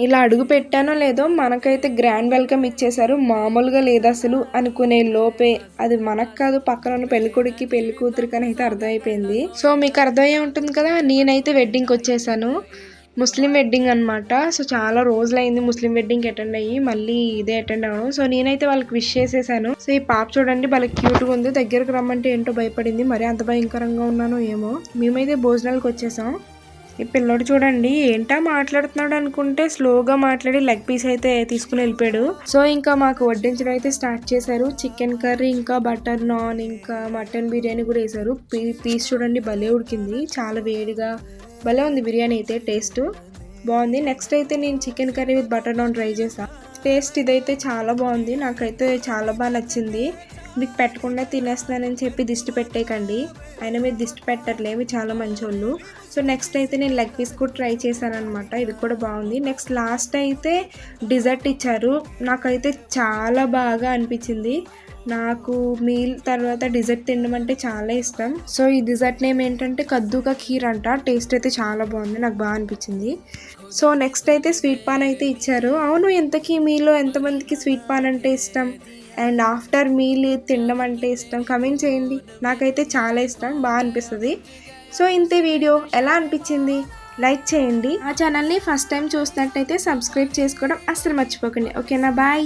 ఇలా అడుగు పెట్టానో లేదో మనకైతే గ్రాండ్ వెల్కమ్ ఇచ్చేసారు. మామూలుగా లేదు అసలు అనుకునే లోపే అది మనకు కాదు పక్కన ఉన్న పెళ్ళికొడుకి పెళ్లి కూతురికి అని అయితే అర్థమైపోయింది. సో మీకు అర్థమయ్యే ఉంటుంది కదా, నేనైతే వెడ్డింగ్కి వచ్చేసాను. ముస్లిం వెడ్డింగ్ అనమాట. సో చాలా రోజులైంది ముస్లిం వెడ్డింగ్కి అటెండ్ అయ్యి, మళ్ళీ ఇదే అటెండ్ అవ్వను. సో నేనైతే వాళ్ళకి విష్ చేసేసాను. సో ఈ పాప చూడండి భలే క్యూట్గా ఉంది. దగ్గరకు రమ్మంటే ఏంటో భయపడింది. మరి అంత భయంకరంగా ఉన్నానో ఏమో. మేమైతే భోజనాలకు వచ్చేసాం. ఈ పిల్లోడు చూడండి ఏంటా మాట్లాడుతున్నాడు అనుకుంటే స్లోగా మాట్లాడి లెగ్ పీస్ అయితే తీసుకుని వెళ్ళిపోయాడు. సో ఇంకా మాకు వడ్డించడం అయితే స్టార్ట్ చేశారు. చికెన్ కర్రీ, ఇంకా బటర్ నాన్, ఇంకా మటన్ బిర్యానీ కూడా వేశారు. పీస్ చూడండి భలే ఉడికింది, చాలా వేడిగా భలే ఉంది బిర్యానీ అయితే. టేస్ట్ బాగుంది. నెక్స్ట్ అయితే నేను chicken curry with butter non try చేశాను. టేస్ట్ ఇదైతే చాలా బాగుంది, నాకైతే చాలా బాగా నచ్చింది. మీకు పెట్టకుండా తినేస్తున్నానని చెప్పి దిష్టి పెట్టేయకండి, అయినా మీరు దిష్టి పెట్టట్లేవి, చాలా మంచోళ్ళు. సో నెక్స్ట్ అయితే నేను లెగ్ పీస్ కూడా ట్రై చేశాను అనమాట, ఇది కూడా బాగుంది. నెక్స్ట్ లాస్ట్ అయితే డిజర్ట్ ఇచ్చారు, నాకైతే చాలా బాగా అనిపించింది. నాకు మీల్ తర్వాత డిజర్ట్ తినడం అంటే చాలా ఇష్టం. సో ఈ డిజర్ట్ నేమ్ ఏంటంటే కద్దుకా ఖీర్ అంట. టేస్ట్ అయితే చాలా బాగుంది, నాకు బాగా అనిపించింది. సో నెక్స్ట్ అయితే స్వీట్ పాన్ అయితే ఇచ్చారు. అవును, ఎంతకీ మీలో ఎంతమందికి స్వీట్ పాన్ అంటే ఇష్టం అండ్ ఆఫ్టర్ మీల్ తినడం అంటే ఇష్టం కమెంట్ చేయండి. నాకైతే చాలా ఇష్టం, బాగా అనిపిస్తుంది. సో ఇంతే వీడియో, ఎలా అనిపించింది లైక్ చేయండి. ఆ ఛానల్ని ఫస్ట్ టైం చూసినట్టయితే సబ్స్క్రైబ్ చేసుకోవడం అస్సలు మర్చిపోకండి. ఓకేనా, బాయ్.